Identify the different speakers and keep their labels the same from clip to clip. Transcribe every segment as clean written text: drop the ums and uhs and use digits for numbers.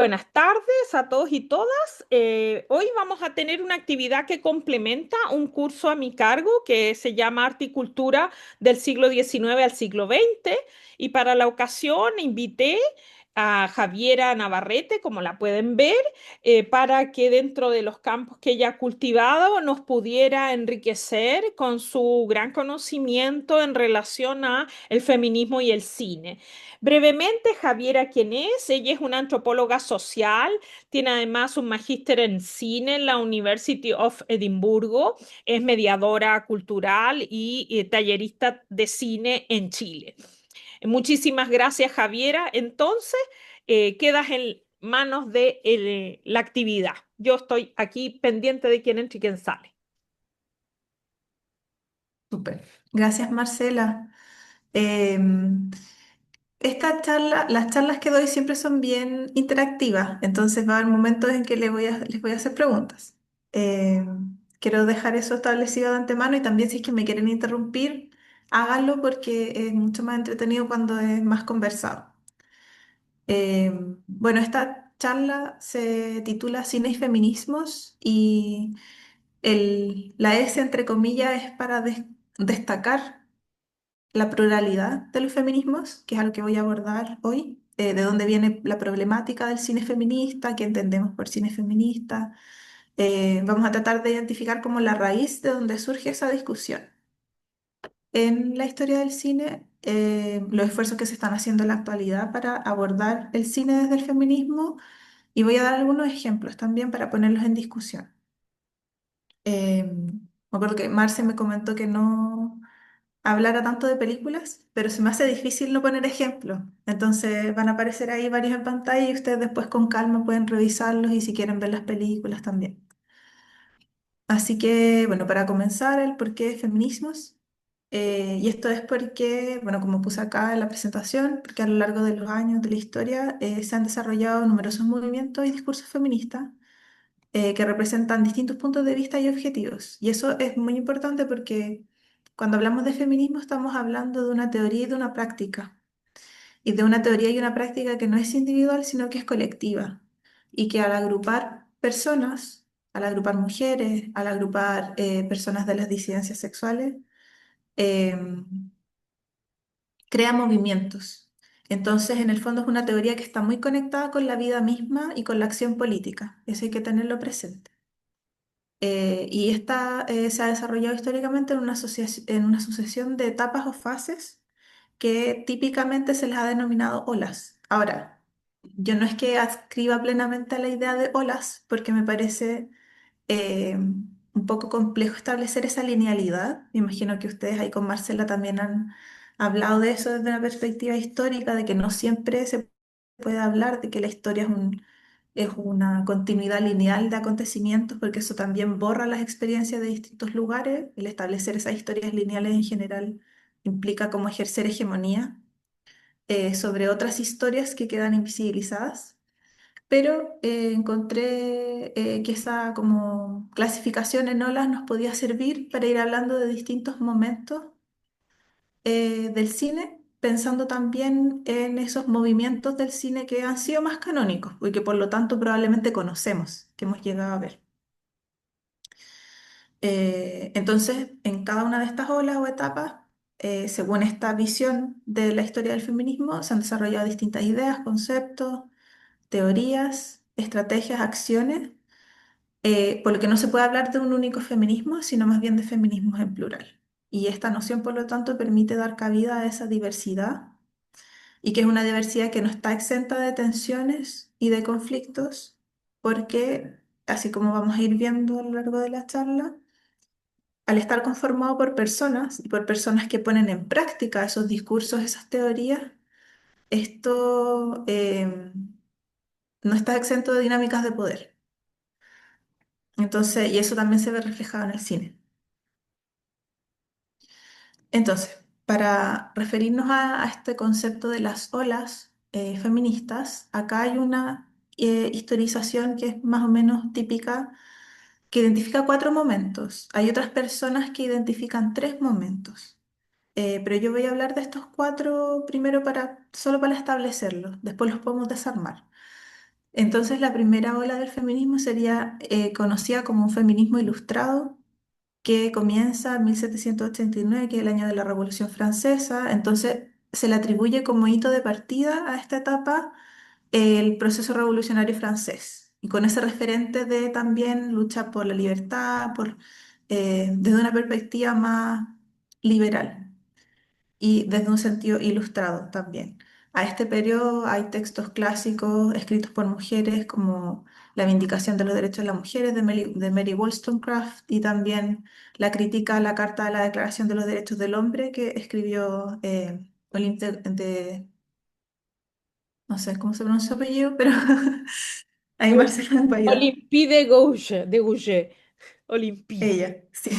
Speaker 1: Buenas tardes a todos y todas. Hoy vamos a tener una actividad que complementa un curso a mi cargo que se llama Arte y Cultura del siglo XIX al siglo XX. Y para la ocasión invité a Javiera Navarrete, como la pueden ver, para que dentro de los campos que ella ha cultivado nos pudiera enriquecer con su gran conocimiento en relación a el feminismo y el cine. Brevemente, Javiera, ¿quién es? Ella es una antropóloga social, tiene además un magíster en cine en la University of Edimburgo, es mediadora cultural y tallerista de cine en Chile. Muchísimas gracias, Javiera. Entonces, quedas en manos de la actividad. Yo estoy aquí pendiente de quién entra y quién sale.
Speaker 2: Súper. Gracias, Marcela. Em, las charlas que doy siempre son bien interactivas, entonces va a haber momentos en que les voy a hacer preguntas. Quiero dejar eso establecido de antemano y también si es que me quieren interrumpir, háganlo porque es mucho más entretenido cuando es más conversado. Bueno, esta charla se titula Cine y Feminismos y la S entre comillas es para destacar la pluralidad de los feminismos, que es algo que voy a abordar hoy, de dónde viene la problemática del cine feminista, qué entendemos por cine feminista. Vamos a tratar de identificar como la raíz de donde surge esa discusión. En la historia del cine, los esfuerzos que se están haciendo en la actualidad para abordar el cine desde el feminismo, y voy a dar algunos ejemplos también para ponerlos en discusión. Me acuerdo que Marce me comentó que no hablara tanto de películas, pero se me hace difícil no poner ejemplos. Entonces van a aparecer ahí varios en pantalla y ustedes después con calma pueden revisarlos y si quieren ver las películas también. Así que, bueno, para comenzar, el por qué feminismos. Y esto es porque, bueno, como puse acá en la presentación, porque a lo largo de los años de la historia se han desarrollado numerosos movimientos y discursos feministas que representan distintos puntos de vista y objetivos. Y eso es muy importante porque cuando hablamos de feminismo estamos hablando de una teoría y de una práctica. Y de una teoría y una práctica que no es individual, sino que es colectiva. Y que al agrupar personas, al agrupar mujeres, al agrupar personas de las disidencias sexuales, eh, crea movimientos. Entonces, en el fondo es una teoría que está muy conectada con la vida misma y con la acción política. Eso hay que tenerlo presente. Y esta se ha desarrollado históricamente en en una sucesión de etapas o fases que típicamente se les ha denominado olas. Ahora, yo no es que adscriba plenamente a la idea de olas, porque me parece un poco complejo establecer esa linealidad. Me imagino que ustedes ahí con Marcela también han hablado de eso desde una perspectiva histórica, de que no siempre se puede hablar de que la historia es una continuidad lineal de acontecimientos, porque eso también borra las experiencias de distintos lugares. El establecer esas historias lineales en general implica como ejercer hegemonía sobre otras historias que quedan invisibilizadas. Pero encontré que esa como clasificación en olas nos podía servir para ir hablando de distintos momentos del cine, pensando también en esos movimientos del cine que han sido más canónicos y que por lo tanto probablemente conocemos, que hemos llegado a ver. Entonces, en cada una de estas olas o etapas, según esta visión de la historia del feminismo, se han desarrollado distintas ideas, conceptos, teorías, estrategias, acciones, por lo que no se puede hablar de un único feminismo, sino más bien de feminismos en plural. Y esta noción, por lo tanto, permite dar cabida a esa diversidad y que es una diversidad que no está exenta de tensiones y de conflictos, porque, así como vamos a ir viendo a lo largo de la charla, al estar conformado por personas y por personas que ponen en práctica esos discursos, esas teorías, esto no está exento de dinámicas de poder. Entonces, y eso también se ve reflejado en el cine. Entonces, para referirnos a este concepto de las olas feministas, acá hay una historización que es más o menos típica, que identifica cuatro momentos. Hay otras personas que identifican tres momentos. Pero yo voy a hablar de estos cuatro primero solo para establecerlos, después los podemos desarmar. Entonces, la primera ola del feminismo sería conocida como un feminismo ilustrado que comienza en 1789, que es el año de la Revolución Francesa. Entonces, se le atribuye como hito de partida a esta etapa el proceso revolucionario francés. Y con ese referente de también lucha por la libertad, desde una perspectiva más liberal y desde un sentido ilustrado también. A este periodo hay textos clásicos escritos por mujeres como La Vindicación de los Derechos de las Mujeres de Mary Wollstonecraft y también la crítica a la Carta de la Declaración de los Derechos del Hombre que escribió Olympe no sé cómo se pronuncia su apellido, pero ahí
Speaker 1: Ol-
Speaker 2: Marcela Paida.
Speaker 1: Olympe de Gouges, Olympe.
Speaker 2: Ella, sí,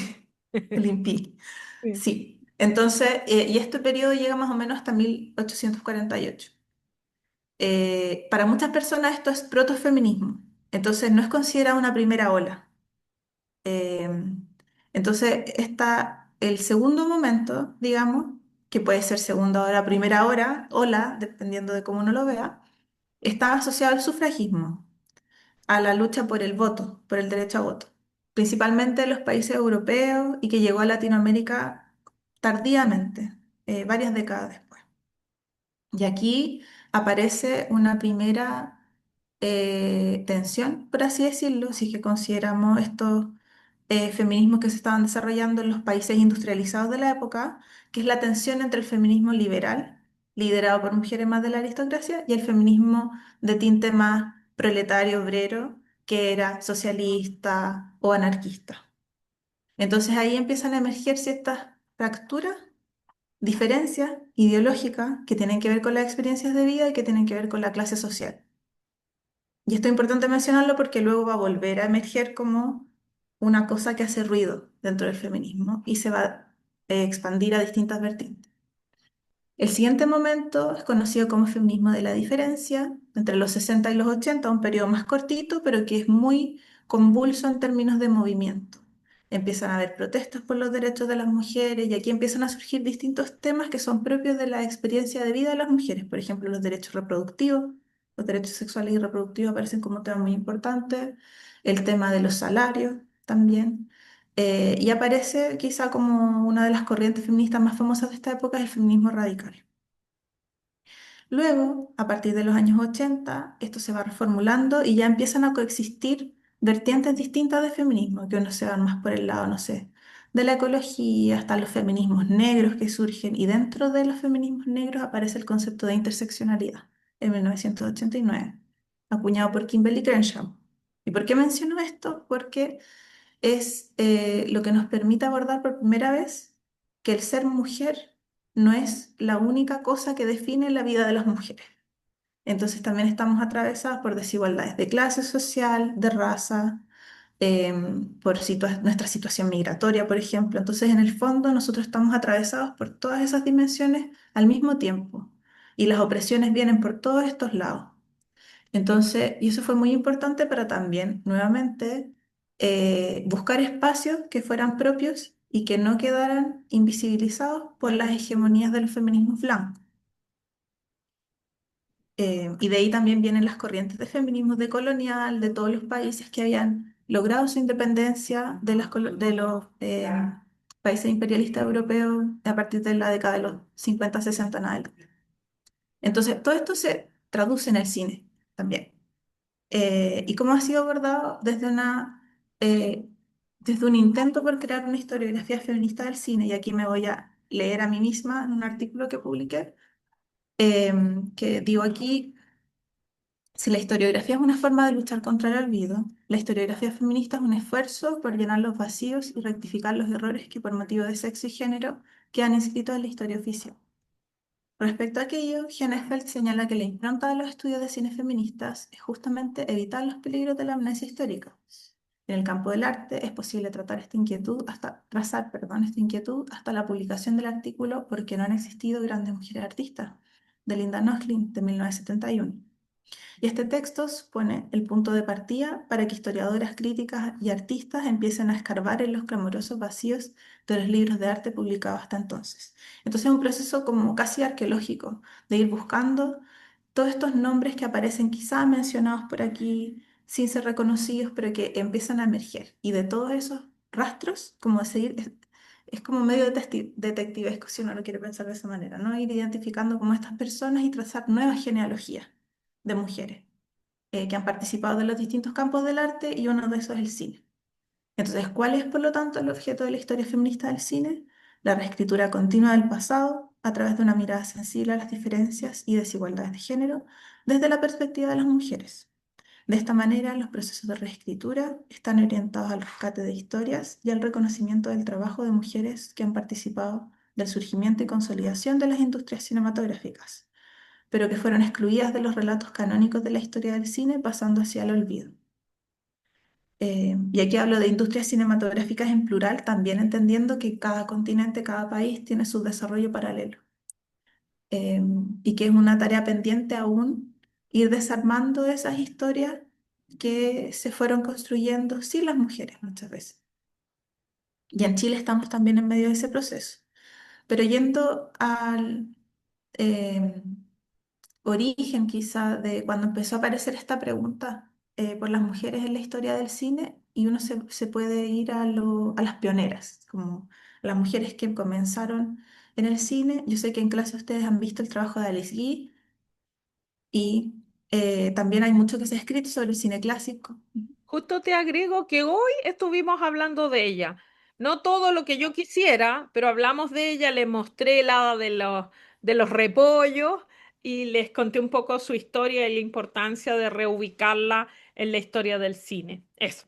Speaker 2: Olympe.
Speaker 1: Sí.
Speaker 2: Sí. Entonces, y este periodo llega más o menos hasta 1848. Para muchas personas esto es protofeminismo, entonces no es considerada una primera ola. Eh, entonces está el segundo momento, digamos, que puede ser segunda hora, primera hora, ola, dependiendo de cómo uno lo vea, está asociado al sufragismo, a la lucha por el voto, por el derecho a voto, principalmente en los países europeos y que llegó a Latinoamérica tardíamente, varias décadas después. Y aquí aparece una primera tensión, por así decirlo, si es que consideramos estos feminismos que se estaban desarrollando en los países industrializados de la época, que es la tensión entre el feminismo liberal, liderado por mujeres más de la aristocracia, y el feminismo de tinte más proletario, obrero, que era socialista o anarquista. Entonces ahí empiezan a emerger ciertas fracturas, diferencias ideológicas que tienen que ver con las experiencias de vida y que tienen que ver con la clase social. Y esto es importante mencionarlo porque luego va a volver a emerger como una cosa que hace ruido dentro del feminismo y se va a expandir a distintas vertientes. El siguiente momento es conocido como feminismo de la diferencia, entre los 60 y los 80, un periodo más cortito, pero que es muy convulso en términos de movimiento. Empiezan a haber protestas por los derechos de las mujeres y aquí empiezan a surgir distintos temas que son propios de la experiencia de vida de las mujeres. Por ejemplo, los derechos reproductivos, los derechos sexuales y reproductivos aparecen como temas muy importantes, el tema de los salarios también. Y aparece quizá como una de las corrientes feministas más famosas de esta época es el feminismo radical. Luego, a partir de los años 80, esto se va reformulando y ya empiezan a coexistir vertientes distintas de feminismo, que unos se van más por el lado, no sé, de la ecología, hasta los feminismos negros que surgen, y dentro de los feminismos negros aparece el concepto de interseccionalidad en 1989, acuñado por Kimberly Crenshaw. ¿Y por qué menciono esto? Porque es lo que nos permite abordar por primera vez que el ser mujer no es la única cosa que define la vida de las mujeres. Entonces también estamos atravesadas por desigualdades de clase social, de raza, por nuestra situación migratoria, por ejemplo. Entonces, en el fondo, nosotros estamos atravesados por todas esas dimensiones al mismo tiempo y las opresiones vienen por todos estos lados. Entonces, y eso fue muy importante para también, nuevamente, buscar espacios que fueran propios y que no quedaran invisibilizados por las hegemonías del feminismo blanco. Y de ahí también vienen las corrientes de feminismo decolonial de todos los países que habían logrado su independencia de los países imperialistas europeos a partir de la década de los 50, 60 en adelante. Entonces, todo esto se traduce en el cine también. Y cómo ha sido abordado eh, desde un intento por crear una historiografía feminista del cine, y aquí me voy a leer a mí misma en un artículo que publiqué, que digo aquí, si la historiografía es una forma de luchar contra el olvido, la historiografía feminista es un esfuerzo por llenar los vacíos y rectificar los errores que por motivo de sexo y género quedan inscritos en la historia oficial. Respecto a aquello, Hennefeld señala que la impronta de los estudios de cine feministas es justamente evitar los peligros de la amnesia histórica. En el campo del arte es posible trazar, perdón, esta inquietud hasta la publicación del artículo ¿Por qué no han existido grandes mujeres artistas? De Linda Nochlin, de 1971. Y este texto supone el punto de partida para que historiadoras, críticas y artistas empiecen a escarbar en los clamorosos vacíos de los libros de arte publicados hasta entonces. Entonces es un proceso como casi arqueológico de ir buscando todos estos nombres que aparecen quizás mencionados por aquí sin ser reconocidos, pero que empiezan a emerger. Y de todos esos rastros, como seguir, es como medio detectivesco, si uno lo quiere pensar de esa manera, ¿no? Ir identificando como estas personas y trazar nuevas genealogías de mujeres que han participado de los distintos campos del arte y uno de esos es el cine. Entonces, ¿cuál es, por lo tanto, el objeto de la historia feminista del cine? La reescritura continua del pasado a través de una mirada sensible a las diferencias y desigualdades de género desde la perspectiva de las mujeres. De esta manera, los procesos de reescritura están orientados al rescate de historias y al reconocimiento del trabajo de mujeres que han participado del surgimiento y consolidación de las industrias cinematográficas, pero que fueron excluidas de los relatos canónicos de la historia del cine, pasando hacia el olvido. Y aquí hablo de industrias cinematográficas en plural, también entendiendo que cada continente, cada país tiene su desarrollo paralelo. Y que es una tarea pendiente aún ir desarmando esas historias que se fueron construyendo sin las mujeres muchas veces. Y en Chile estamos también en medio de ese proceso. Pero yendo al origen quizá de cuando empezó a aparecer esta pregunta por las mujeres en la historia del cine, y uno se puede ir a las pioneras, como las mujeres que comenzaron en el cine. Yo sé que en clase ustedes han visto el trabajo de Alice Guy y también hay mucho que se ha escrito sobre el cine clásico.
Speaker 1: Justo te agrego que hoy estuvimos hablando de ella. No todo lo que yo quisiera, pero hablamos de ella, le mostré la de los repollos y les conté un poco su historia y la importancia de reubicarla en la historia del cine. Eso.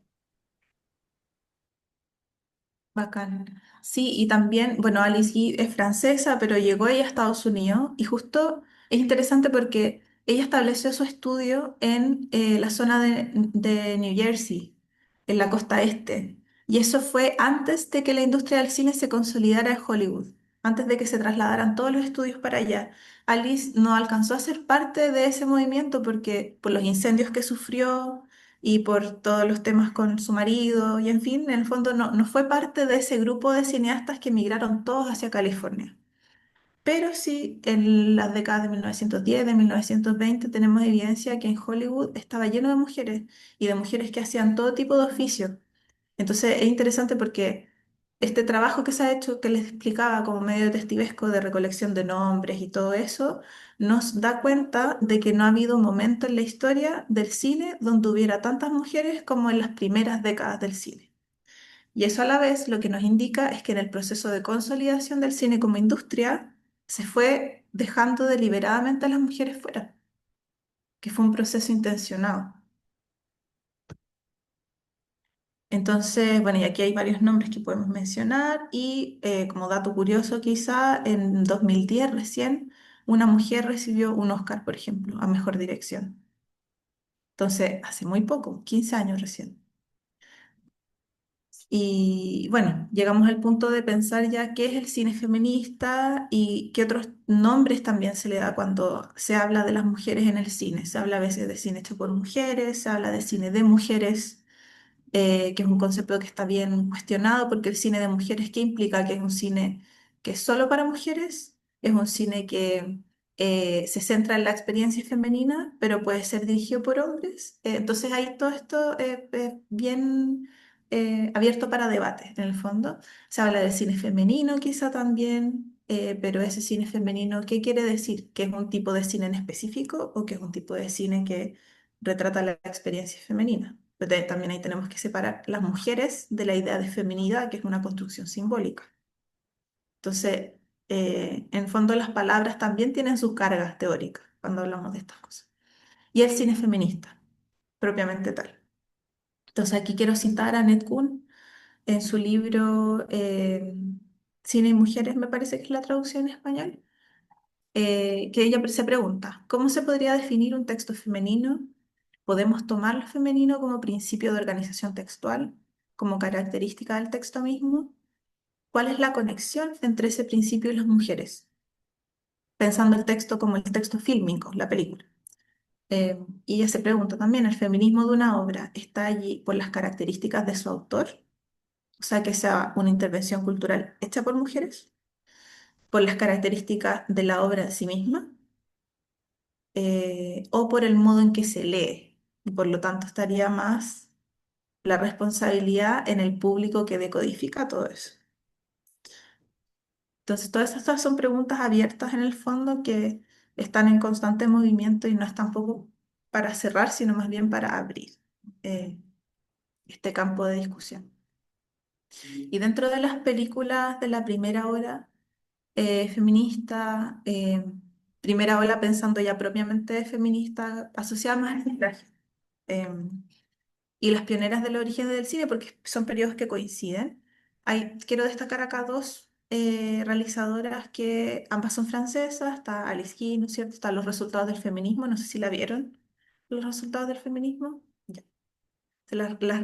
Speaker 2: Bacán. Sí, y también, bueno, Alice Guy es francesa, pero llegó ella a Estados Unidos y justo es interesante porque ella estableció su estudio en la zona de New Jersey, en la costa este. Y eso fue antes de que la industria del cine se consolidara en Hollywood, antes de que se trasladaran todos los estudios para allá. Alice no alcanzó a ser parte de ese movimiento porque por los incendios que sufrió y por todos los temas con su marido, y en fin, en el fondo no fue parte de ese grupo de cineastas que emigraron todos hacia California. Pero sí, en las décadas de 1910, de 1920, tenemos evidencia que en Hollywood estaba lleno de mujeres y de mujeres que hacían todo tipo de oficios. Entonces es interesante porque este trabajo que se ha hecho, que les explicaba como medio testivesco de recolección de nombres y todo eso, nos da cuenta de que no ha habido un momento en la historia del cine donde hubiera tantas mujeres como en las primeras décadas del cine. Y eso a la vez lo que nos indica es que en el proceso de consolidación del cine como industria se fue dejando deliberadamente a las mujeres fuera, que fue un proceso intencionado. Entonces, bueno, y aquí hay varios nombres que podemos mencionar y como dato curioso quizá, en 2010 recién una mujer recibió un Oscar, por ejemplo, a mejor dirección. Entonces, hace muy poco, 15 años recién. Y bueno, llegamos al punto de pensar ya qué es el cine feminista y qué otros nombres también se le da cuando se habla de las mujeres en el cine. Se habla a veces de cine hecho por mujeres, se habla de cine de mujeres, que es un concepto que está bien cuestionado porque el cine de mujeres, ¿qué implica? Que es un cine que es solo para mujeres, es un cine que se centra en la experiencia femenina, pero puede ser dirigido por hombres. Entonces hay todo esto bien abierto para debate, en el fondo. Se habla del cine femenino quizá también. Pero ese cine femenino, ¿qué quiere decir? ¿Que es un tipo de cine en específico o que es un tipo de cine que retrata la experiencia femenina? Pero también ahí tenemos que separar las mujeres de la idea de feminidad, que es una construcción simbólica. Entonces, en fondo las palabras también tienen sus cargas teóricas cuando hablamos de estas cosas. Y el cine feminista, propiamente tal. Entonces aquí quiero citar a Annette Kuhn en su libro Cine y Mujeres, me parece que es la traducción en español, que ella se pregunta, ¿cómo se podría definir un texto femenino? ¿Podemos tomar lo femenino como principio de organización textual, como característica del texto mismo? ¿Cuál es la conexión entre ese principio y las mujeres? Pensando el texto como el texto fílmico, la película. Y ella se pregunta también, ¿el feminismo de una obra está allí por las características de su autor? O sea, que sea una intervención cultural hecha por mujeres, por las características de la obra en sí misma. o por el modo en que se lee. Y por lo tanto estaría más la responsabilidad en el público que decodifica todo eso. Entonces, todas estas son preguntas abiertas en el fondo que están en constante movimiento y no es tampoco para cerrar, sino más bien para abrir eh, este campo de discusión. Y dentro de las películas de la primera ola feminista, primera ola pensando ya propiamente feminista, asociada más al sufragio, y las pioneras del origen del cine, porque son periodos que coinciden. Quiero destacar acá dos realizadoras que ambas son francesas, está Alice Guy, ¿no es cierto? Están Los resultados del feminismo, no sé si la vieron, Los resultados del feminismo. Ya. Les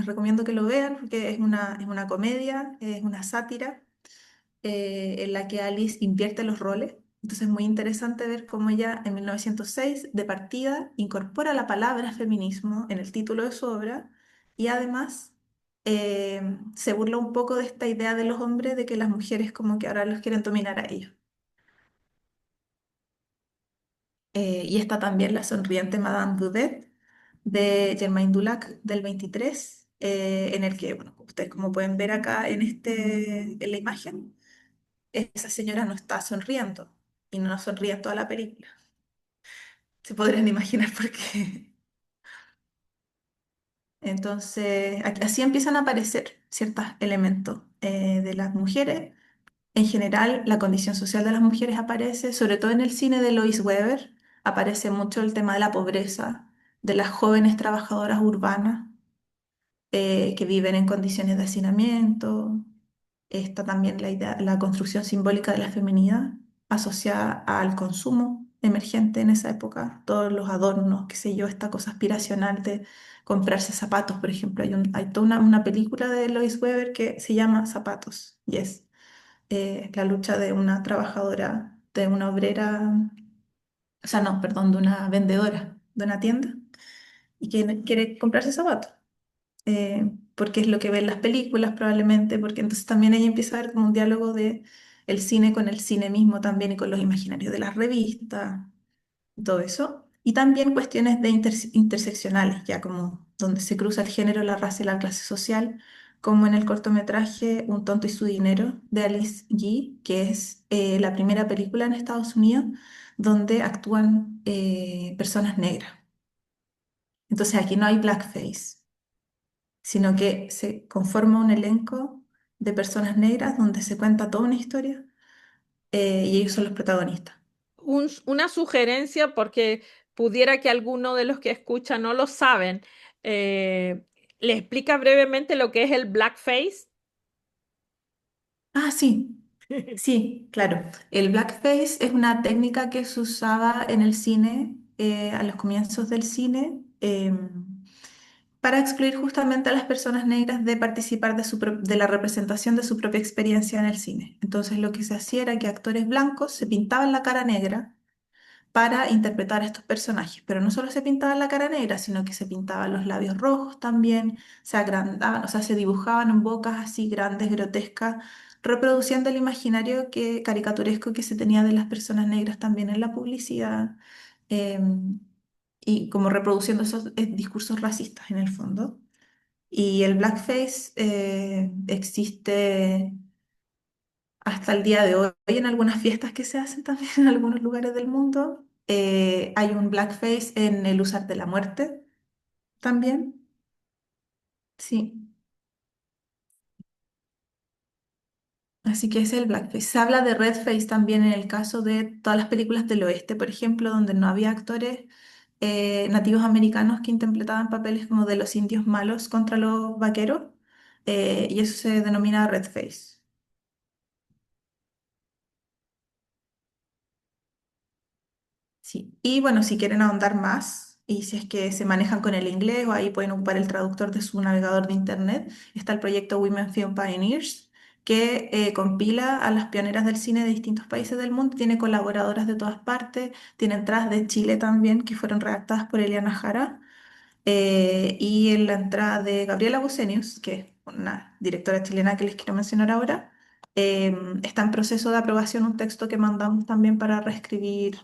Speaker 2: recomiendo que lo vean porque es una comedia, es una sátira en la que Alice invierte los roles. Entonces es muy interesante ver cómo ella en 1906, de partida, incorpora la palabra feminismo en el título de su obra y además se burla un poco de esta idea de los hombres de que las mujeres como que ahora los quieren dominar a ellos. Y está también La sonriente Madame Boudet de Germaine Dulac del 23, en el que, bueno, ustedes como pueden ver acá en la imagen, esa señora no está sonriendo y no sonríe en toda la película. Se podrán imaginar por qué. Entonces, así empiezan a aparecer ciertos elementos de las mujeres. En general, la condición social de las mujeres aparece, sobre todo en el cine de Lois Weber, aparece mucho el tema de la pobreza, de las jóvenes trabajadoras urbanas que viven en condiciones de hacinamiento. Está también la idea, la construcción simbólica de la feminidad asociada al consumo emergente en esa época, todos los adornos, qué sé yo, esta cosa aspiracional de comprarse zapatos, por ejemplo. Hay toda una película de Lois Weber que se llama Zapatos, y es la lucha de una trabajadora, de una obrera, o sea, no, perdón, de una vendedora de una tienda y que quiere comprarse zapatos porque es lo que ve en las películas probablemente, porque entonces también ella empieza a ver como un diálogo de el cine con el cine mismo también y con los imaginarios de las revistas, todo eso. Y también cuestiones de interseccionales, ya como donde se cruza el género, la raza y la clase social, como en el cortometraje Un tonto y su dinero de Alice Guy, que es la primera película en Estados Unidos donde actúan personas negras. Entonces aquí no hay blackface, sino que se conforma un elenco de personas negras donde se cuenta toda una historia y ellos son los protagonistas.
Speaker 1: Una sugerencia, porque pudiera que alguno de los que escuchan no lo saben, le explica brevemente lo que es el blackface.
Speaker 2: Ah, sí, sí, claro. El blackface es una técnica que se usaba en el cine a los comienzos del cine para excluir justamente a las personas negras de participar de la representación de su propia experiencia en el cine. Entonces lo que se hacía era que actores blancos se pintaban la cara negra para interpretar a estos personajes. Pero no solo se pintaba la cara negra, sino que se pintaban los labios rojos también, se agrandaban, o sea, se dibujaban en bocas así grandes, grotescas, reproduciendo el imaginario caricaturesco que se tenía de las personas negras también en la publicidad, y como reproduciendo esos discursos racistas en el fondo. Y el blackface existe hasta el día de hoy en algunas fiestas que se hacen también en algunos lugares del mundo. Hay un blackface en el Usar de la Muerte también. Sí, así que ese es el blackface. Se habla de redface también en el caso de todas las películas del oeste, por ejemplo, donde no había actores nativos americanos que interpretaban papeles como de los indios malos contra los vaqueros, y eso se denomina redface. Sí, y bueno, si quieren ahondar más y si es que se manejan con el inglés o ahí pueden ocupar el traductor de su navegador de internet, está el proyecto Women Film Pioneers, que compila a las pioneras del cine de distintos países del mundo, tiene colaboradoras de todas partes, tiene entradas de Chile también que fueron redactadas por Eliana Jara, y en la entrada de Gabriela Bucenius, que es una directora chilena que les quiero mencionar ahora. Está en proceso de aprobación un texto que mandamos también para reescribir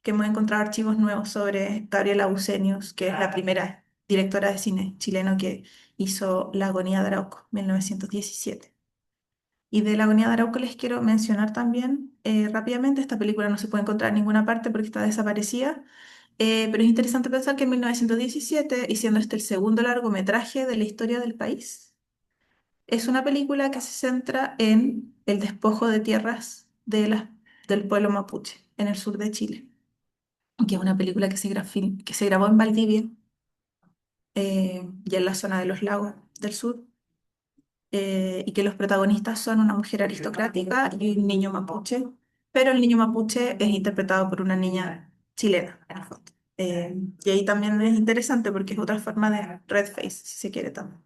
Speaker 2: que hemos encontrado archivos nuevos sobre Gabriela Bucenius, que es la primera directora de cine chileno que hizo La agonía de Arauco, 1917. Y de La agonía de Arauco les quiero mencionar también rápidamente, esta película no se puede encontrar en ninguna parte porque está desaparecida, pero es interesante pensar que en 1917, y siendo este el segundo largometraje de la historia del país, es una película que se centra en el despojo de tierras del pueblo mapuche en el sur de Chile, que es una película que se grabó en Valdivia y en la zona de los lagos del sur, y que los protagonistas son una mujer aristocrática y un niño mapuche, pero el niño mapuche es interpretado por una niña chilena, en el fondo. Y ahí también es interesante porque es otra forma de red face, si se quiere también.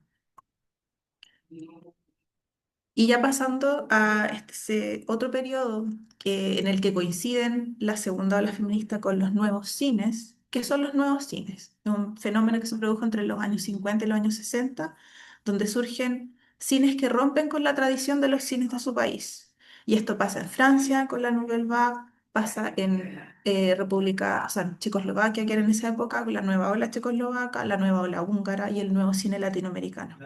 Speaker 2: Y ya pasando a ese otro periodo en el que coinciden la segunda ola feminista con los nuevos cines. ¿Qué son los nuevos cines? Es un fenómeno que se produjo entre los años 50 y los años 60, donde surgen cines que rompen con la tradición de los cines de su país. Y esto pasa en Francia con la Nouvelle Vague, pasa en República, o sea, en Checoslovaquia, que era en esa época, con la nueva ola checoslovaca, la nueva ola húngara y el nuevo cine latinoamericano.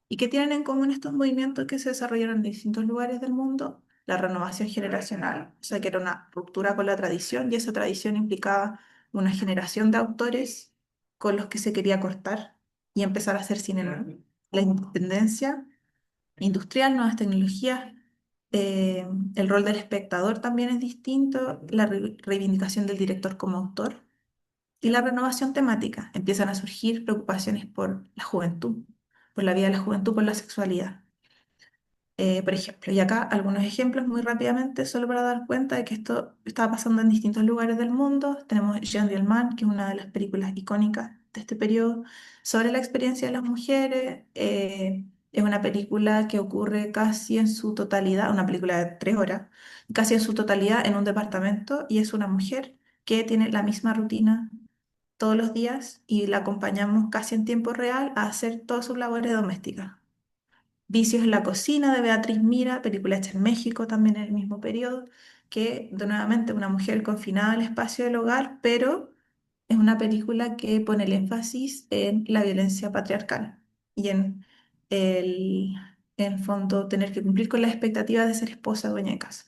Speaker 2: ¿Y qué tienen en común estos movimientos que se desarrollaron en distintos lugares del mundo? La renovación generacional, o sea, que era una ruptura con la tradición y esa tradición implicaba una generación de autores con los que se quería cortar y empezar a hacer cine nuevo. La independencia industrial, nuevas tecnologías, eh, el rol del espectador también es distinto, la reivindicación del director como autor y la renovación temática. Empiezan a surgir preocupaciones por la juventud, por la vida de la juventud, por la sexualidad. Por ejemplo, y acá algunos ejemplos muy rápidamente, solo para dar cuenta de que esto estaba pasando en distintos lugares del mundo. Tenemos Jeanne Dielman, que es una de las películas icónicas de este periodo, sobre la experiencia de las mujeres. Es una película que ocurre casi en su totalidad, una película de 3 horas, casi en su totalidad en un departamento, y es una mujer que tiene la misma rutina todos los días y la acompañamos casi en tiempo real a hacer todas sus labores domésticas. Vicios en la cocina de Beatriz Mira, película hecha en México también en el mismo periodo, que de nuevamente una mujer confinada al espacio del hogar, pero es una película que pone el énfasis en la violencia patriarcal y en el fondo tener que cumplir con las expectativas de ser esposa dueña de casa.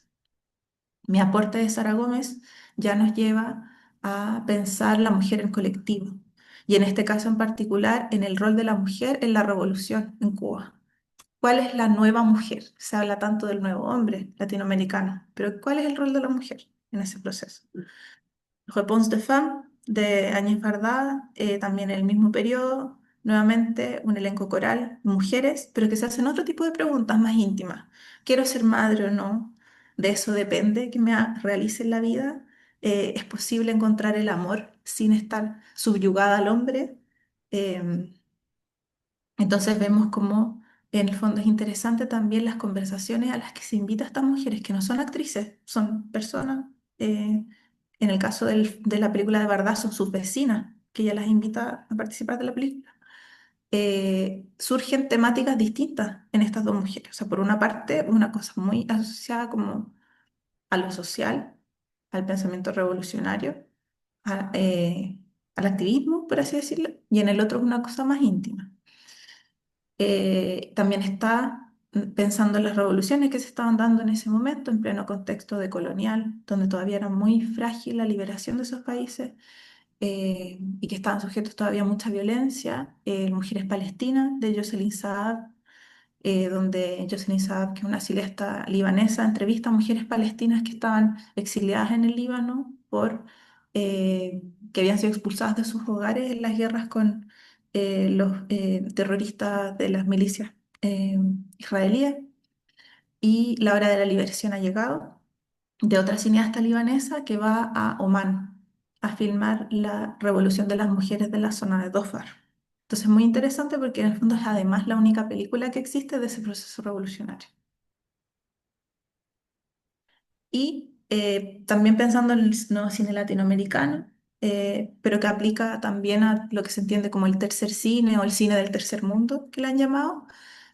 Speaker 2: Mi aporte de Sara Gómez ya nos lleva a pensar la mujer en colectivo y en este caso en particular en el rol de la mujer en la revolución en Cuba. ¿Cuál es la nueva mujer? Se habla tanto del nuevo hombre latinoamericano, pero ¿cuál es el rol de la mujer en ese proceso? Réponse de Femme de Agnès Varda, también en el mismo periodo, nuevamente un elenco coral, mujeres, pero que se hacen otro tipo de preguntas más íntimas. ¿Quiero ser madre o no? De eso depende que realice en la vida. ¿Es posible encontrar el amor sin estar subyugada al hombre? Em, entonces vemos cómo en el fondo es interesante también las conversaciones a las que se invita a estas mujeres, que no son actrices, son personas. En el caso de la película de Bardaz, son sus vecinas, que ella las invita a participar de la película. Surgen temáticas distintas en estas dos mujeres. O sea, por una parte, una cosa muy asociada como a lo social, al pensamiento revolucionario, al activismo, por así decirlo, y en el otro una cosa más íntima. También está pensando en las revoluciones que se estaban dando en ese momento, en pleno contexto de colonial, donde todavía era muy frágil la liberación de esos países, y que estaban sujetos todavía a mucha violencia. Mujeres Palestinas, de Jocelyn Saab, donde Jocelyn Saab, que es una cineasta libanesa, entrevista a mujeres palestinas que estaban exiliadas en el Líbano que habían sido expulsadas de sus hogares en las guerras con los terroristas de las milicias eh, israelíes. Y la hora de la liberación ha llegado, de otra cineasta libanesa que va a Omán a filmar la revolución de las mujeres de la zona de Dhofar. Entonces, muy interesante porque en el fondo es además la única película que existe de ese proceso revolucionario. Y también pensando en el nuevo cine latinoamericano, pero que aplica también a lo que se entiende como el tercer cine o el cine del tercer mundo, que le han llamado,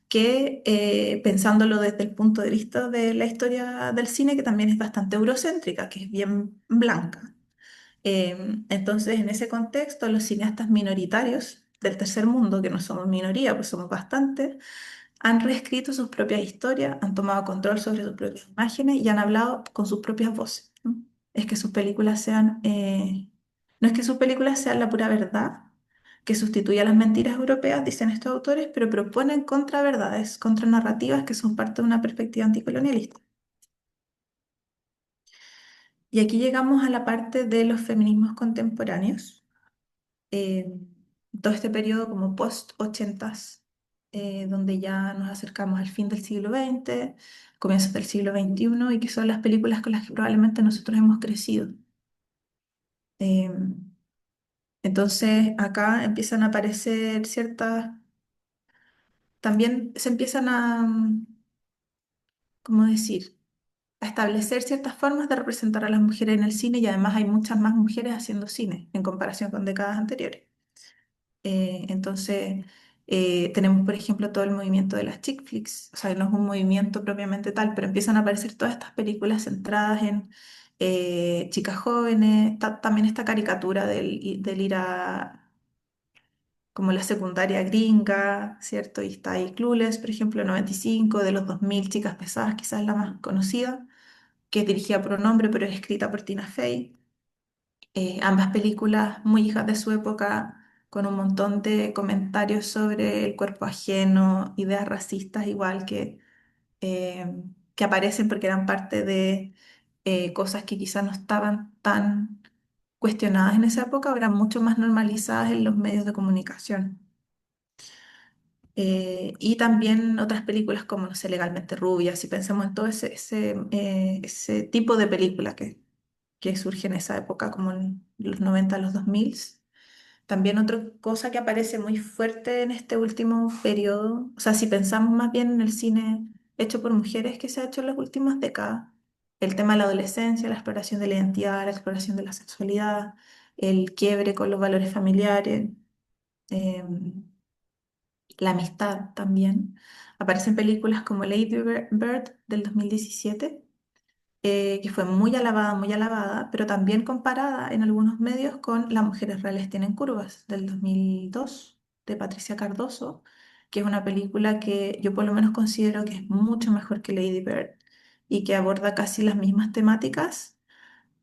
Speaker 2: que pensándolo desde el punto de vista de la historia del cine, que también es bastante eurocéntrica, que es bien blanca. Entonces, en ese contexto, los cineastas minoritarios del tercer mundo, que no somos minoría, pues somos bastantes, han reescrito sus propias historias, han tomado control sobre sus propias imágenes y han hablado con sus propias voces, ¿no? Es que sus películas sean, no es que sus películas sean la pura verdad, que sustituya las mentiras europeas, dicen estos autores, pero proponen contraverdades, contranarrativas que son parte de una perspectiva anticolonialista. Y aquí llegamos a la parte de los feminismos contemporáneos, eh, todo este periodo como post-ochentas, donde ya nos acercamos al fin del siglo XX, comienzos del siglo XXI, y que son las películas con las que probablemente nosotros hemos crecido. Eh, entonces acá empiezan a aparecer ciertas, también se empiezan a, ¿cómo decir? A establecer ciertas formas de representar a las mujeres en el cine y además hay muchas más mujeres haciendo cine en comparación con décadas anteriores. Entonces, tenemos, por ejemplo, todo el movimiento de las chick flicks, o sea, no es un movimiento propiamente tal, pero empiezan a aparecer todas estas películas centradas en chicas jóvenes, también esta caricatura del ir a como la secundaria gringa, ¿cierto? Y está ahí Clueless, por ejemplo, 95, de los 2000 Chicas Pesadas, quizás la más conocida, que es dirigida por un hombre, pero es escrita por Tina Fey. Ambas películas muy hijas de su época, con un montón de comentarios sobre el cuerpo ajeno, ideas racistas igual eh, que aparecen porque eran parte de cosas que quizás no estaban tan cuestionadas en esa época, ahora mucho más normalizadas en los medios de comunicación. Y también otras películas como, no sé, Legalmente Rubia, si pensamos en todo ese tipo de película que surge en esa época, como en los 90 los 2000. También otra cosa que aparece muy fuerte en este último periodo, o sea, si pensamos más bien en el cine hecho por mujeres que se ha hecho en las últimas décadas, el tema de la adolescencia, la exploración de la identidad, la exploración de la sexualidad, el quiebre con los valores familiares, em, la amistad también. Aparecen películas como Lady Bird del 2017, que fue muy alabada, pero también comparada en algunos medios con Las mujeres reales tienen curvas del 2002 de Patricia Cardoso, que es una película que yo por lo menos considero que es mucho mejor que Lady Bird y que aborda casi las mismas temáticas,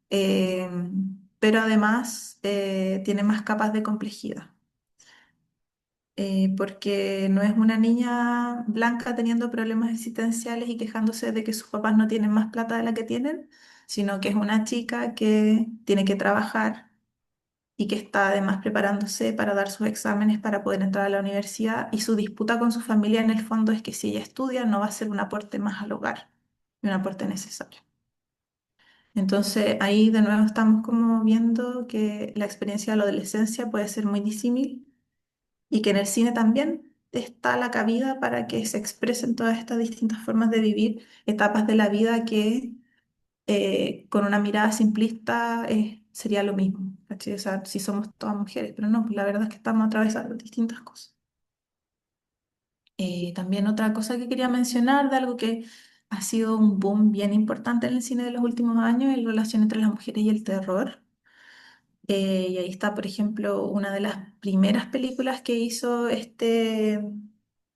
Speaker 2: eh, pero además tiene más capas de complejidad. Porque no es una niña blanca teniendo problemas existenciales y quejándose de que sus papás no tienen más plata de la que tienen, sino que es una chica que tiene que trabajar y que está además preparándose para dar sus exámenes para poder entrar a la universidad y su disputa con su familia en el fondo es que si ella estudia no va a ser un aporte más al hogar, y un aporte necesario. Entonces ahí de nuevo estamos como viendo que la experiencia de la adolescencia puede ser muy disímil y que en el cine también está la cabida para que se expresen todas estas distintas formas de vivir etapas de la vida que con una mirada simplista sería lo mismo, ¿cachai? O sea, si somos todas mujeres, pero no, pues la verdad es que estamos atravesando distintas cosas. También otra cosa que quería mencionar de algo que ha sido un boom bien importante en el cine de los últimos años, es la relación entre las mujeres y el terror. Y ahí está, por ejemplo, una de las primeras películas que hizo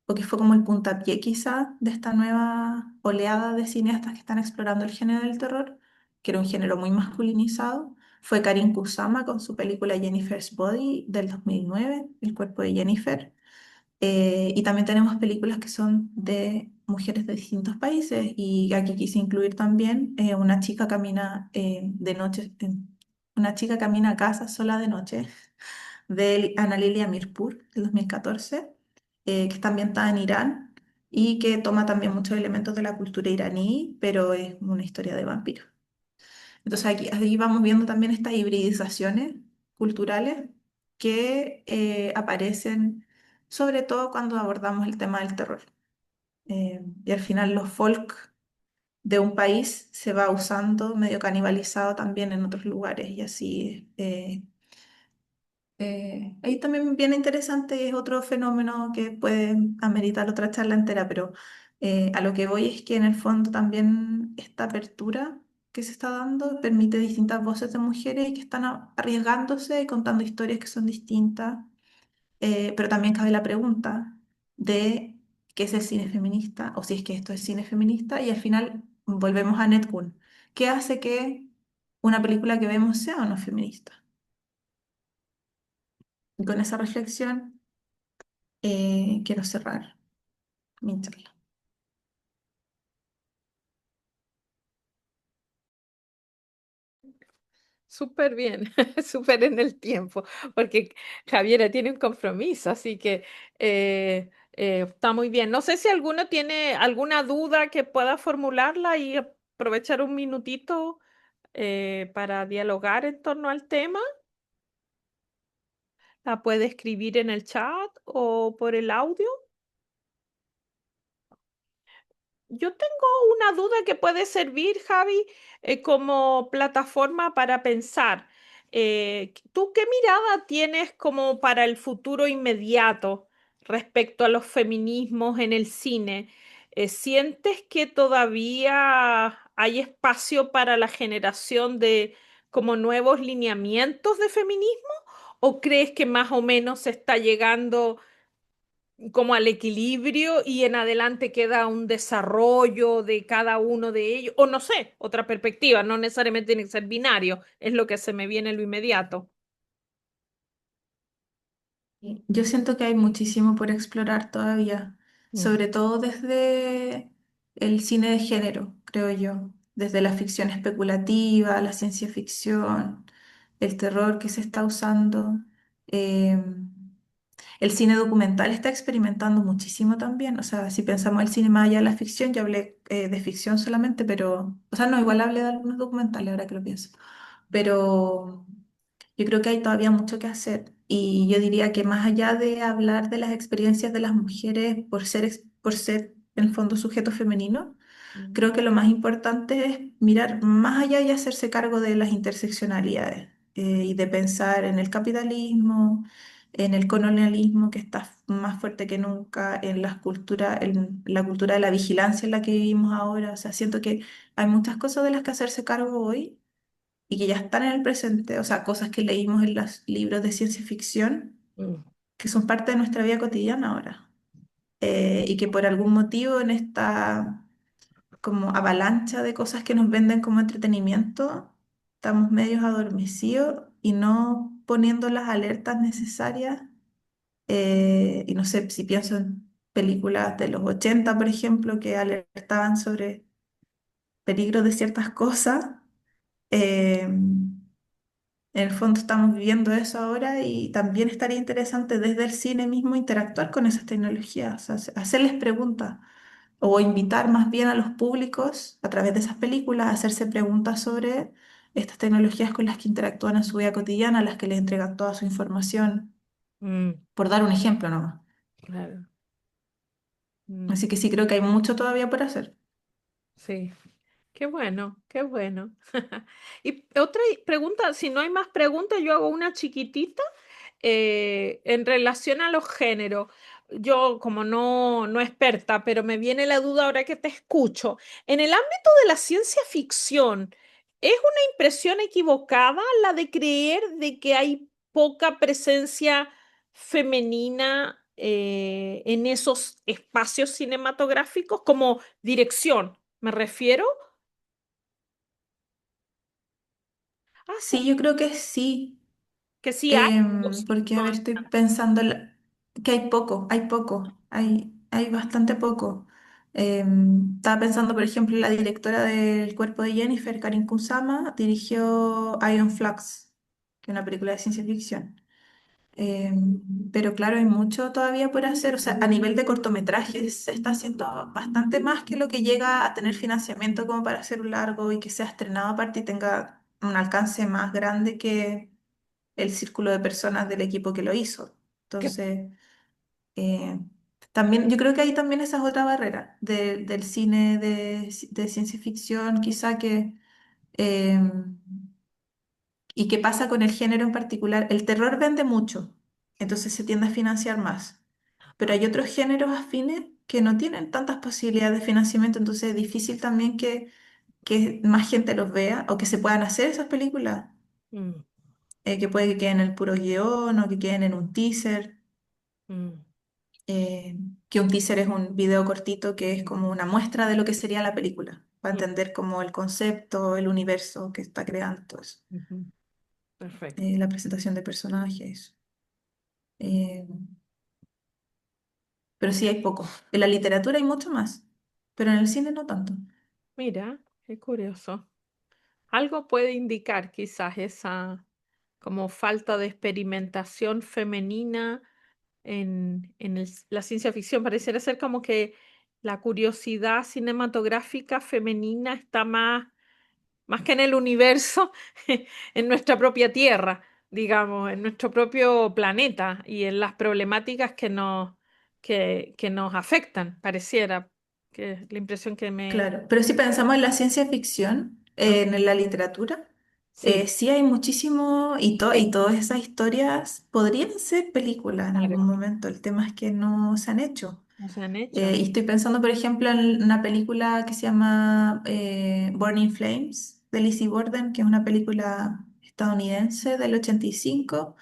Speaker 2: o que fue como el puntapié quizá de esta nueva oleada de cineastas que están explorando el género del terror, que era un género muy masculinizado, fue Karin Kusama con su película Jennifer's Body del 2009, El cuerpo de Jennifer. Y también tenemos películas que son de mujeres de distintos países y aquí quise incluir también Una chica camina de noche, una chica camina a casa sola de noche de Ana Lilia Mirpur del 2014, que está ambientada en Irán y que toma también muchos elementos de la cultura iraní, pero es una historia de vampiros. Entonces aquí vamos viendo también estas hibridizaciones culturales que aparecen sobre todo cuando abordamos el tema del terror. Y al final los folk de un país se va usando medio canibalizado también en otros lugares y así. Ahí también bien interesante, es otro fenómeno que puede ameritar otra charla entera, pero a lo que voy es que en el fondo también esta apertura que se está dando, permite distintas voces de mujeres que están arriesgándose y contando historias que son distintas. Pero también cabe la pregunta de qué es el cine feminista o si es que esto es cine feminista y al final volvemos a Netcun. ¿Qué hace que una película que vemos sea o no feminista? Y con esa reflexión quiero cerrar mi charla.
Speaker 1: Súper bien, súper en el tiempo, porque Javiera tiene un compromiso, así que está muy bien. No sé si alguno tiene alguna duda que pueda formularla y aprovechar un minutito para dialogar en torno al tema. La puede escribir en el chat o por el audio. Yo tengo una duda que puede servir, Javi, como plataforma para pensar. ¿Tú qué mirada tienes como para el futuro inmediato respecto a los feminismos en el cine? ¿Sientes que todavía hay espacio para la generación de como nuevos lineamientos de feminismo? ¿O crees que más o menos se está llegando como al equilibrio y en adelante queda un desarrollo de cada uno de ellos? O no sé, otra perspectiva, no necesariamente tiene que ser binario, es lo que se me viene en lo inmediato.
Speaker 2: Yo siento que hay muchísimo por explorar todavía,
Speaker 1: Mm,
Speaker 2: sobre todo desde el cine de género, creo yo, desde la ficción especulativa, la ciencia ficción, el terror que se está usando. Eh, el cine documental está experimentando muchísimo también, o sea, si pensamos el cine más allá de la ficción, yo hablé de ficción solamente, pero, o sea, no, igual hablé de algunos documentales ahora que lo pienso, pero yo creo que hay todavía mucho que hacer y yo diría que más allá de hablar de las experiencias de las mujeres por ser en el fondo sujeto femenino,
Speaker 1: mm,
Speaker 2: creo que lo más importante es mirar más allá y hacerse cargo de las interseccionalidades y de pensar en el capitalismo, en el colonialismo que está más fuerte que nunca, en en la cultura de la vigilancia en la que vivimos ahora. O sea, siento que hay muchas cosas de las que hacerse cargo hoy y que ya están en el presente, o sea, cosas que leímos en los libros de ciencia ficción,
Speaker 1: mm,
Speaker 2: que son parte de nuestra vida cotidiana ahora, y que por algún motivo en esta como avalancha de cosas que nos venden como entretenimiento, estamos medios adormecidos y no poniendo las alertas necesarias. Y no sé, si pienso en películas de los 80 por ejemplo, que alertaban sobre peligros de ciertas cosas. eh, En el fondo estamos viviendo eso ahora y también estaría interesante desde el cine mismo interactuar con esas tecnologías, o sea, hacerles preguntas o invitar más bien a los públicos a través de esas películas a hacerse preguntas sobre estas tecnologías con las que interactúan en su vida cotidiana, a las que les entregan toda su información,
Speaker 1: mm,
Speaker 2: por dar un ejemplo nomás.
Speaker 1: claro. Mm,
Speaker 2: Así que sí creo que hay mucho todavía por hacer.
Speaker 1: sí. Qué bueno, qué bueno. Y otra pregunta, si no hay más preguntas, yo hago una chiquitita en relación a los géneros. Yo, como no experta, pero me viene la duda ahora que te escucho. En el ámbito de la ciencia ficción, ¿es una impresión equivocada la de creer de que hay poca presencia femenina en esos espacios cinematográficos como dirección? Me refiero. Ah,
Speaker 2: Sí, yo creo que sí.
Speaker 1: que sí hay. O sí,
Speaker 2: Porque, a
Speaker 1: no
Speaker 2: ver, estoy pensando que hay bastante poco. Estaba pensando, por ejemplo, la directora del Cuerpo de Jennifer, Karin Kusama, dirigió Iron Flux, que es una película de ciencia ficción. Pero claro, hay mucho todavía por hacer. O sea, a nivel de cortometrajes se está haciendo bastante más que lo que llega a tener financiamiento como para hacer un largo y que sea estrenado aparte y tenga un alcance más grande que el círculo de personas del equipo que lo hizo.
Speaker 1: que-
Speaker 2: Entonces, también, yo creo que ahí también esa es otra barrera del cine de ciencia ficción, quizá eh, y qué pasa con el género en particular. El terror vende mucho, entonces se tiende a financiar más, pero hay otros géneros afines que no tienen tantas posibilidades de financiamiento, entonces es difícil también que más gente los vea o que se puedan hacer esas películas,
Speaker 1: mm,
Speaker 2: que puede que queden en el puro guión o que queden en un teaser.
Speaker 1: mm,
Speaker 2: eh, que un teaser es un video cortito que es como una muestra de lo que sería la película, para
Speaker 1: mm,
Speaker 2: entender como el concepto, el universo que está creando todo eso.
Speaker 1: ujú. Perfecto.
Speaker 2: La presentación de personajes. eh, pero sí hay poco. En la literatura hay mucho más, pero en el cine no tanto.
Speaker 1: Mira, qué curioso. Algo puede indicar quizás esa como falta de experimentación femenina la ciencia ficción. Pareciera ser como que la curiosidad cinematográfica femenina está más que en el universo, en nuestra propia Tierra, digamos, en nuestro propio planeta y en las problemáticas que nos afectan, pareciera, que es la impresión que me...
Speaker 2: Claro, pero si pensamos en la ciencia ficción,
Speaker 1: Ah,
Speaker 2: en la literatura,
Speaker 1: sí,
Speaker 2: sí hay muchísimo y todas esas historias podrían ser películas en algún
Speaker 1: claro,
Speaker 2: momento. El tema es que no se han hecho.
Speaker 1: no se han hecho,
Speaker 2: Y
Speaker 1: ¿no?
Speaker 2: estoy pensando, por ejemplo, en una película que se llama Burning Flames de Lizzie Borden, que es una película estadounidense del 85,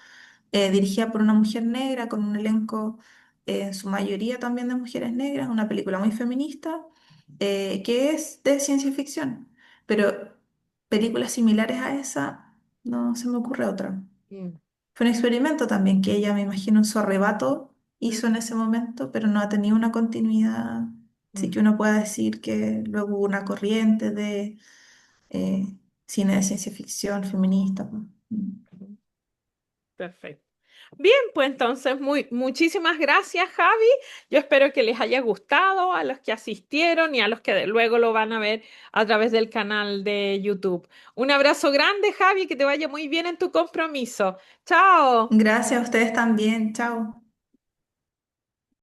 Speaker 2: dirigida por una mujer negra con un elenco en su mayoría también de mujeres negras, una película muy feminista, que es de ciencia ficción. Pero películas similares a esa, no se me ocurre otra.
Speaker 1: Mm,
Speaker 2: Fue un experimento también que ella, me imagino, en su arrebato
Speaker 1: mm,
Speaker 2: hizo en ese momento, pero no ha tenido una continuidad. Así
Speaker 1: mm,
Speaker 2: que uno puede decir que luego hubo una corriente de eh, cine de ciencia ficción feminista, pues.
Speaker 1: mm. Perfecto. Bien, pues entonces muchísimas gracias, Javi. Yo espero que les haya gustado a los que asistieron y a los que luego lo van a ver a través del canal de YouTube. Un abrazo grande, Javi, que te vaya muy bien en tu compromiso. Chao.
Speaker 2: Gracias a ustedes también. Chao.